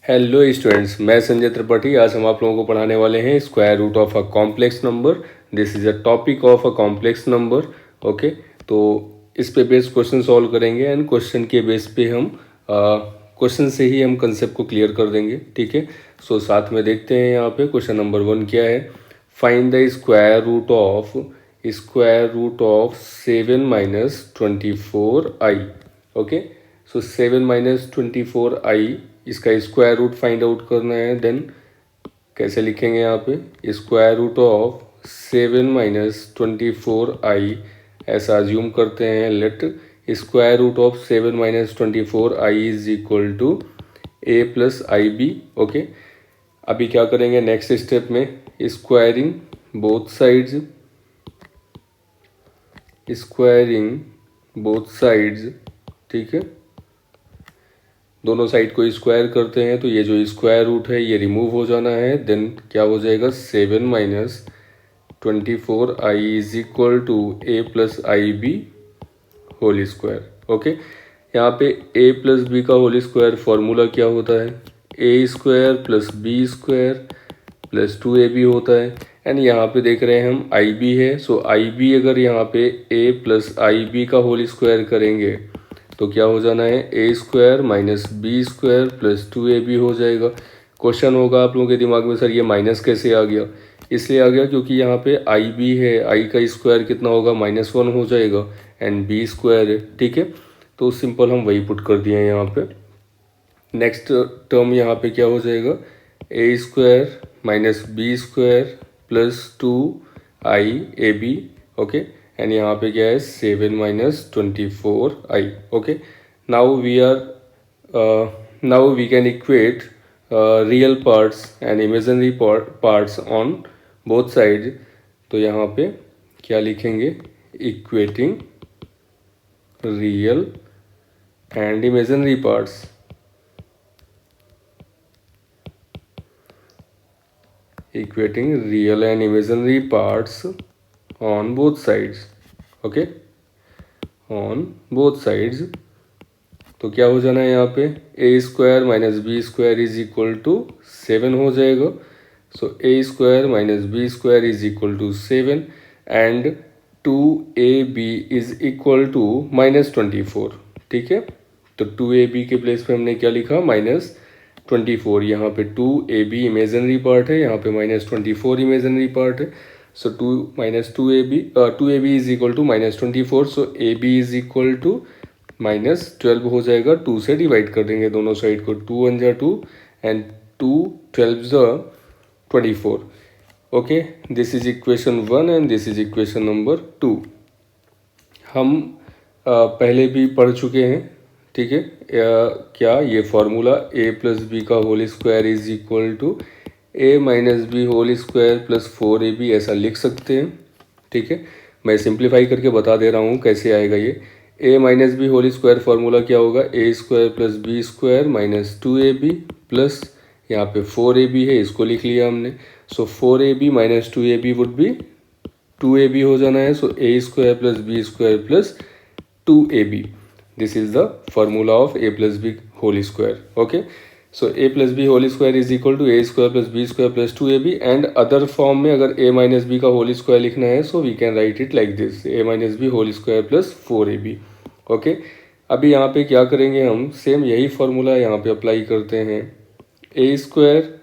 Hello students, मैं संजय त्रिपाठी। आज हम आप लोगों को पढ़ाने वाले हैं square root of a complex number. This is a topic of a complex number. Okay, तो इस पे बेस्ड क्वेश्चन सॉल्व करेंगे एंड क्वेश्चन के बेस पे हम क्वेश्चन से ही हम कंसेप्ट को क्लियर कर देंगे। ठीक है, सो साथ में देखते हैं यहाँ पे क्वेश्चन नंबर 1 क्या है। Find the square root of 7 minus 24i। Okay, so 7 minus 24i इसका स्क्वायर रूट फाइंड आउट करना है। देन कैसे लिखेंगे यहाँ पे, square root of 7 minus 24i ऐसा अज्यूम करते हैं। Let square root of 7 minus 24i is equal to a plus i b. Okay, अभी क्या करेंगे नेक्स्ट स्टेप में, स्क्वायरिंग बोथ साइड्स, ठीक है, दोनों साइड को स्क्वायर करते हैं तो ये जो स्क्वायर रूट है ये रिमूव हो जाना है। देन क्या हो जाएगा, 7 minus 24i is equal to a plus i b whole square. Okay, यहाँ पे a प्लस बी का होल स्क्वायर फॉर्मूला क्या होता है, a square plus b square plus 2ab होता है। एंड यहाँ पे देख रहे हैं हम ib है, सो ib अगर यहाँ पे a प्लस आई बी का होल स्क्वायर करेंगे तो क्या हो जाना है, a square minus b square plus 2ab हो जाएगा। क्वेश्चन होगा आप लोगों के दिमाग में, सर ये माइनस कैसे आ गया? इसलिए आ गया क्योंकि यहाँ पे आई बी है, आई का स्क्वायर कितना होगा, -1 हो जाएगा एंड बी स्क्वायर है। ठीक है, तो सिंपल हम वही पुट कर दिए हैं यहाँ पे। नेक्स्ट टर्म यहाँ पे क्या हो जाएगा, a square minus b square plus 2i ab। Okay, and यहाँ पे क्या है 7 minus 24i। Okay, now we can equate real parts and imaginary parts on both side. तो यहाँ पे क्या लिखेंगे, equating real and imaginary parts, equating real and imaginary parts on both sides। okay, on both sides तो क्या हो जाना है यहाँ पे, a square minus b square is equal to 7 हो जाएगा। So a square minus b square is equal to 7 and 2ab is equal to -24। ठीक है, तो 2ab के प्लेस पे हमने क्या लिखा, -24। यहाँ पे 2ab इमेजिनरी पार्ट है, यहाँ पे -24 इमेजिनरी पार्ट है। So 2 minus 2ab is equal to -24। So ab is equal to -12 हो जाएगा। 2 से डिवाइड कर देंगे दोनों साइड को, 2 1 जा 2 एंड 2 12 जा 24। Okay, this is equation 1 and this is equation number 2। हम पहले भी पढ़ चुके हैं। ठीक है, क्या ये फॉर्मूला a प्लस बी का whole square is equal to a minus b whole square plus 4ab ऐसा लिख सकते हैं। ठीक है, मैं सिंप्लीफाई करके बता दे रहा हूँ कैसे आएगा ये। a minus b whole square formula क्या होगा, a square plus b square minus 2ab plus यहाँ पे 4ab है, इसको लिख लिया हमने। सो 4ab minus 2ab would be 2ab हो जाना है। So a square plus b square plus 2ab, this is the formula of a plus b whole square। okay, so a plus b whole square is equal to a square plus b square plus 2ab and other form में अगर a minus b का whole square लिखना है so we can write it like this, a minus b whole square plus 4ab। okay, अभी यहाँ पे क्या करेंगे हम, सेम यही फॉर्मूला यहाँ पे अप्लाई करते हैं। a square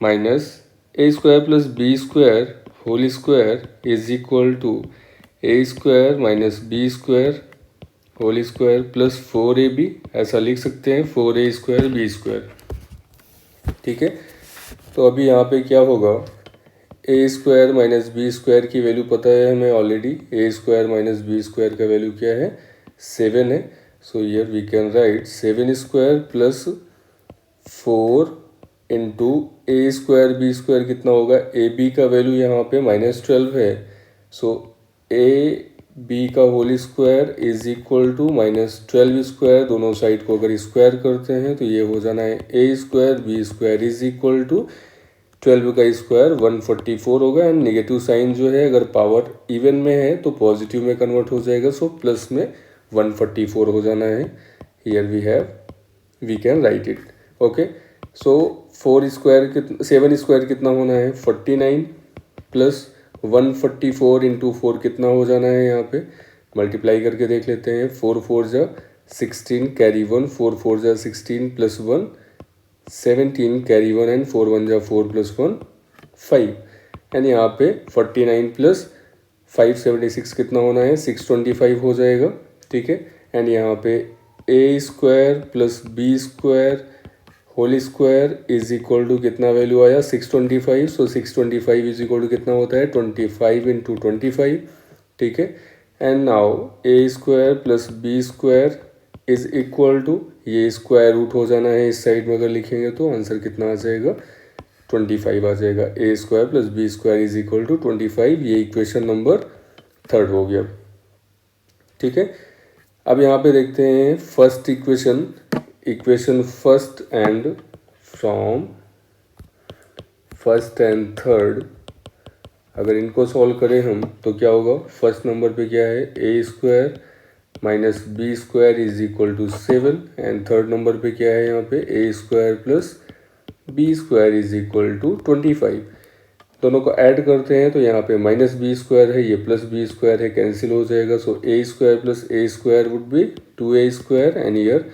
minus a square plus b square whole square is equal to a square minus b square whole square plus 4ab ऐसा लिख सकते हैं, 4a स्क्वायर बी स्क्वायर। ठीक है, तो अभी यहाँ पे क्या होगा, a square minus b square की वैल्यू पता है हमें already, a square minus b square का वैल्यू क्या है, 7 है। So here we can write 7 square plus 4 into a square b square कितना होगा, ए बी का वैल्यू यहाँ पे -12 है। सो ए बी का whole square is equal to -12 square, दोनों साइड को अगर स्क्वायर करते हैं तो ये हो जाना है a square b square is equal to 12 का स्क्वायर 144 होगा। एंड नेगेटिव साइन जो है अगर पावर इवन में है तो पॉजिटिव में कन्वर्ट हो जाएगा, सो प्लस में 144 हो जाना है। Here we can write it. Okay, so 7 square कितना होना है 49 प्लस 144 इंटू 4 कितना हो जाना है यहाँ पे, मल्टीप्लाई करके देख लेते हैं। 4 4 जा 16 कैरी 1, 4 4 जा 16 प्लस 1 17 कैरी 1 एंड 4 1 जा 4 प्लस 1 5 एंड यहाँ पे 49 प्लस 576 कितना होना है 625 हो जाएगा, ठीक है। एंड यहाँ पे a square plus b square whole square is equal to कितना वैल्यू आया 625। सो 625 इज इक्वल टू कितना होता है 25 इंटू 25, ठीक है। And now a square plus b square is equal to, ये स्क्वायर रूट हो जाना है इस साइड में, अगर लिखेंगे तो आंसर कितना आ जाएगा 25 आ जाएगा। A square plus b square is equal to 25, ये इक्वेशन नंबर 3 हो गया, ठीक है। अब यहाँ पे देखते हैं first equation first and from first and third, अगर इनको सॉल्व करें हम तो क्या होगा। फर्स्ट नंबर पे क्या है a square minus b square is equal to 7 and third number पे क्या है यहाँ पे a square plus b square is equal to 25। दोनों को ऐड करते हैं तो यहाँ पे माइनस बी स्क्वायर है, ये प्लस बी स्क्वायर है, कैंसिल हो जाएगा। So a square plus a square would be 2a square and here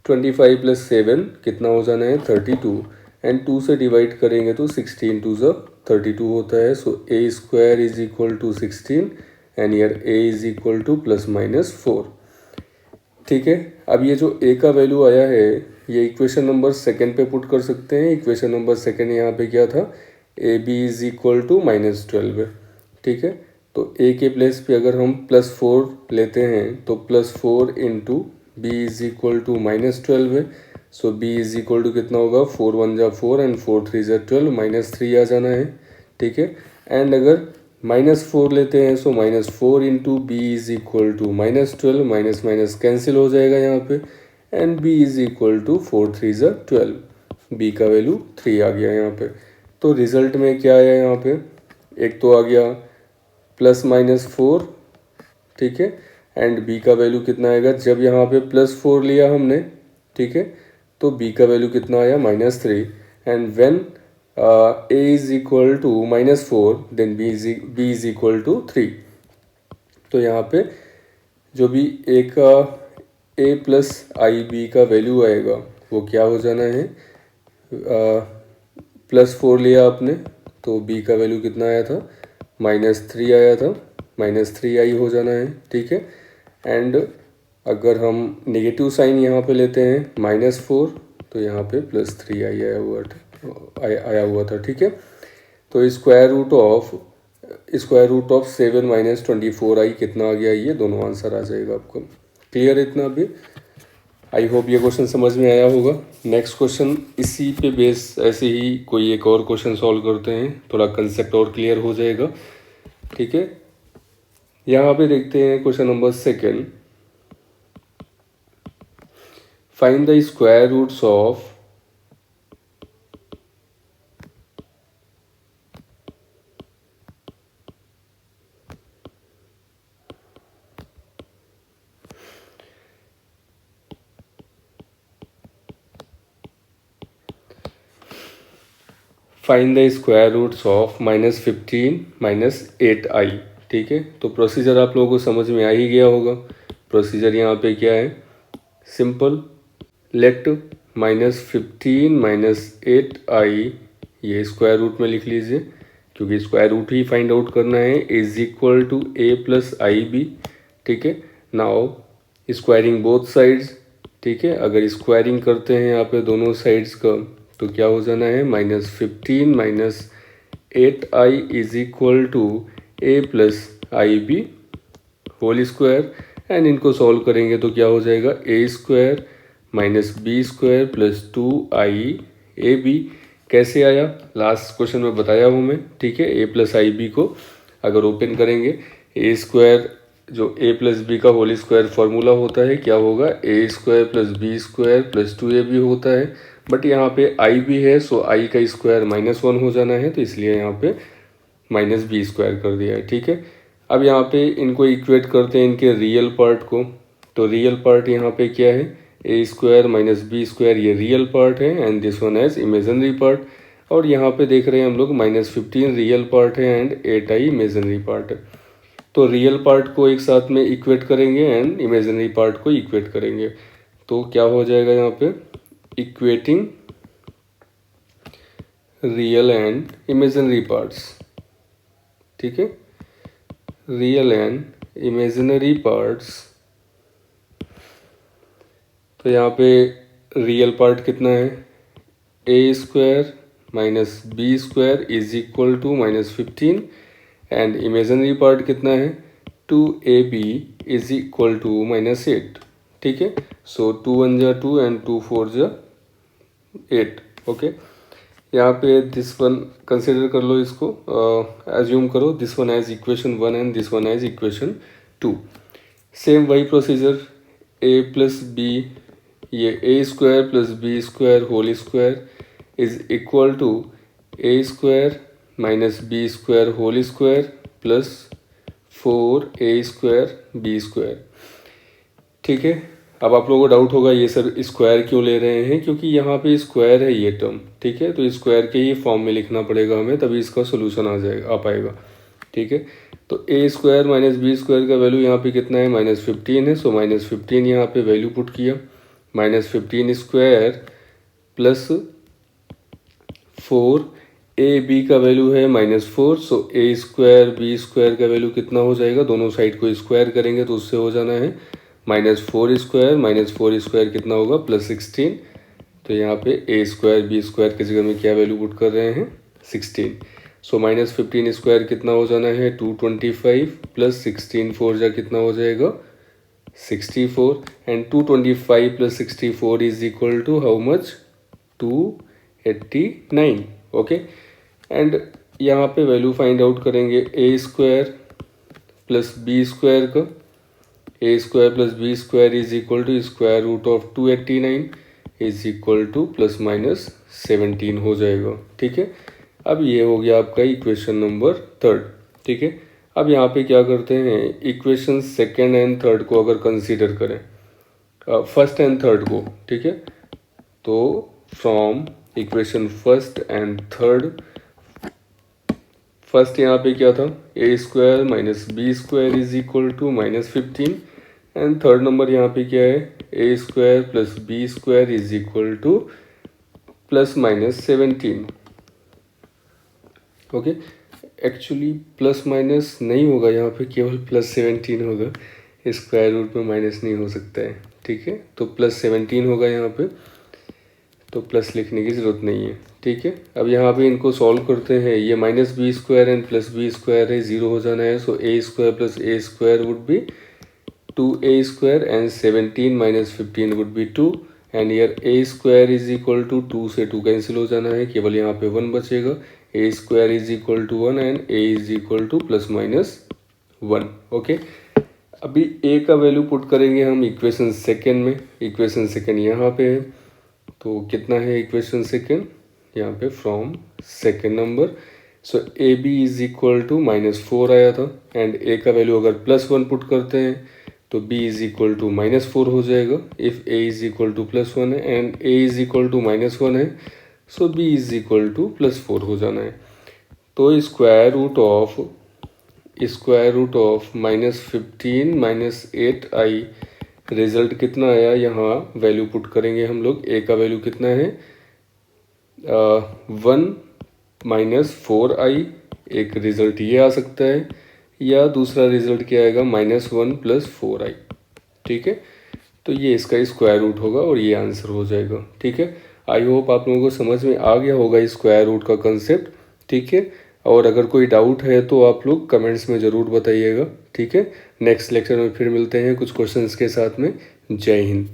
25 plus 7 कितना हो जाना है 32 एंड 2 से डिवाइड करेंगे तो 16 2 ज़ा 32 होता है। So a square is equal to 16 and here a is equal to plus minus 4, ठीक है। अब ये जो ए का वैल्यू आया है ये इक्वेशन नंबर सेकेंड पे पुट कर सकते हैं। इक्वेशन नंबर सेकेंड यहाँ पे क्या था a b is equal to -12 है, ठीक है। तो ए के प्लेस पे अगर हम +4 लेते हैं तो +4 into b is equal to -12 है। So b is equal to कितना होगा 4 1 जा 4 एंड 4 3 जा 12, -3 आ जाना है, ठीक है। एंड अगर -4 लेते हैं so -4 into b is equal to -12, minus minus cancel हो जाएगा यहाँ पे and b is equal to 4 3 जा 12, b का वैल्यू 3 आ गया यहाँ पे। तो रिजल्ट में क्या आया यहाँ पे, एक तो आ गया +-4, ठीक है। एंड b का वैल्यू कितना आएगा, जब यहाँ पे +4 लिया हमने, ठीक है, तो b का वैल्यू कितना आया -3 and when a is equal to -4 then b is equal to 3। तो यहाँ पे जो भी a का a प्लस आई बी का वैल्यू आएगा वो क्या हो जाना है, +4 लिया आपने तो b का वैल्यू कितना आया था -3 आया था, -3i हो जाना है, ठीक है। एंड अगर हम नेगेटिव साइन यहाँ पे लेते हैं -4 तो यहाँ पे +3i आया हुआ था, ठीक है। तो स्क्वायर रूट ऑफ 7 - 24i कितना आ गया, ये दोनों आंसर आ जाएगा आपको। क्लियर इतना भी, आई होप ये क्वेश्चन समझ में आया होगा। नेक्स्ट क्वेश्चन इसी पे बेस ऐसे ही कोई एक और क्वेश्चन सॉल्व करते हैं, थोड़ा कंसेप्ट और क्लियर हो जाएगा, ठीक है। यहाँ पे देखते हैं question number second, find the square roots of find the square roots of -15 - 8i, ठीक है। तो प्रोसीजर आप लोगों को समझ में आ ही गया होगा। प्रोसीजर यहाँ पे क्या है, सिंपल, लेट -15 - 8i ये स्क्वायर रूट में लिख लीजिए क्योंकि स्क्वायर रूट ही फाइंड आउट करना है, is equal to a plus i b, ठीक है। नाउ स्क्वायरिंग बोथ साइड्स, ठीक है। अगर स्क्वायरिंग करते हैं यहाँ पे दोनों साइड्स का तो क्या हो जाना है -15 - 8i is equal to a plus i b whole square and इनको सॉल्व करेंगे तो क्या हो जाएगा a square minus b square plus 2i ab। कैसे आया लास्ट क्वेश्चन में बताया हूँ मैं, ठीक है। a प्लस आई बी को अगर ओपन करेंगे a स्क्वायर जो a प्लस बी का होल स्क्वायर फार्मूला होता है क्या होगा a square plus b square plus 2ab होता है, बट यहाँ पे आई भी है सो आई का स्क्वायर -1 हो जाना है, तो इसलिए यहाँ पे -b स्क्वायर कर दिया है, ठीक है। अब यहाँ पे इनको इक्वेट करते हैं इनके रियल पार्ट को, तो रियल पार्ट यहाँ पे क्या है a square minus b square ये रियल पार्ट है and this one as imaginary part. और यहाँ पे देख रहे हैं हम लोग -15 रियल पार्ट है एंड 8i इमेजिनरी पार्ट है। तो रियल पार्ट को एक साथ में इक्वेट करेंगे एंड इमेजिनरी पार्ट को इक्वेट करेंगे। तो क्या हो जाएगा यहाँ पे, equating real and imaginary parts. ठीक है, रियल एंड इमेजिनरी पार्ट्स। तो यहाँ पे रियल पार्ट कितना है, a square minus b square is equal to -15 and imaginary part कितना है 2ab इज इक्वल टू -8। ठीक है, सो 2 1 जा 2 एंड 2 4 जा 8। ओके, यहाँ पे दिस वन कंसिडर कर लो, इसको एज्यूम करो this one as equation 1 and this one as equation 2। Same वही प्रोसीजर, a प्लस बी, ये a square plus b square whole square is equal to a square minus b square whole square plus 4a square b square. ठीक है, अब आप लोगों को doubt होगा ये सर स्क्वायर क्यों ले रहे हैं, क्योंकि यहाँ पे स्क्वायर है ये टर्म। ठीक है, तो स्क्वायर के ही फॉर्म में लिखना पड़ेगा हमें, तभी इसका सोल्यूशन आ पाएगा। ठीक है, तो ए स्क्वायर माइनस बी स्क्वायर का वैल्यू यहाँ पे कितना है -15 है, सो -15 यहाँ पे वैल्यू पुट किया, -15 स्क्वायर प्लस 4 ए बी का वैल्यू है -4, सो ए स्क्वायर बी स्क्वायर का वैल्यू कितना हो जाएगा, दोनों साइड को स्क्वायर करेंगे तो उससे हो जाना है -4 स्क्वायर कितना होगा +16। तो यहाँ पे ए स्क्वायर बी स्क्वायर की जगह में क्या वैल्यू पुट कर रहे हैं 16। सो -15 स्क्वायर कितना हो जाना है 225 प्लस 16 4 जा कितना हो जाएगा 64 and 225 plus 64 is equal to how much 289। Okay, and यहाँ पे वैल्यू फाइंड आउट करेंगे a square plus b square का, a square plus b square is equal to square root of 289 is equal to +-17 हो जाएगा। ठीक है, अब ये हो गया आपका इक्वेशन नंबर 3। ठीक है, अब यहाँ पे क्या करते हैं, इक्वेशन सेकेंड एंड थर्ड को अगर कंसीडर करें, फर्स्ट एंड थर्ड को। ठीक है, तो from equation first and third, first यहाँ पे क्या था a square minus b square is equal to -15 and third number यहाँ पे क्या है a square plus b square is equal to +-17। Okay, actually plus minus नहीं होगा यहाँ पे, केवल +17 होगा, स्क्वायर रूट में माइनस नहीं हो सकता है। ठीक है, तो +17 होगा यहाँ पे, तो प्लस लिखने की ज़रूरत नहीं है। ठीक है, अब यहाँ पे इनको सॉल्व करते हैं, ये -b square and +b square है, 0 हो जाना है, so a square plus a square would be 2a square and 17 minus 15 would be 2 and here a square is equal to 2 से 2 कैंसिल हो जाना है, केवल यहाँ पे 1 बचेगा, a square is equal to 1 and a is equal to +-1। Okay, अभी a का वैल्यू पुट करेंगे हम इक्वेशन सेकेंड में, इक्वेशन सेकेंड यहाँ पे है, तो कितना है इक्वेशन सेकेंड यहाँ पे from second number, so a b is equal to -4 आया था एंड ए का वैल्यू अगर +1 पुट करते हैं तो b इज इक्वल टू -4 हो जाएगा। If a is equal to +1 है and a is equal to -1 है, so b is equal to +4 हो जाना है। तो square root of -15 -8i result कितना आया, यहाँ वैल्यू पुट करेंगे हम लोग, a का वैल्यू कितना है 1 -4i, एक रिजल्ट ये आ सकता है, या दूसरा रिजल्ट क्या आएगा -1 + 4i। ठीक है, तो ये इसका स्क्वायर रूट होगा और ये आंसर हो जाएगा। ठीक है, आई होप आप लोगों को समझ में आ गया होगा स्क्वायर रूट का कंसेप्ट। ठीक है, और अगर कोई डाउट है तो आप लोग कमेंट्स में ज़रूर बताइएगा। ठीक है, नेक्स्ट लेक्चर में फिर मिलते हैं कुछ क्वेश्चंस के साथ में। जय हिंद।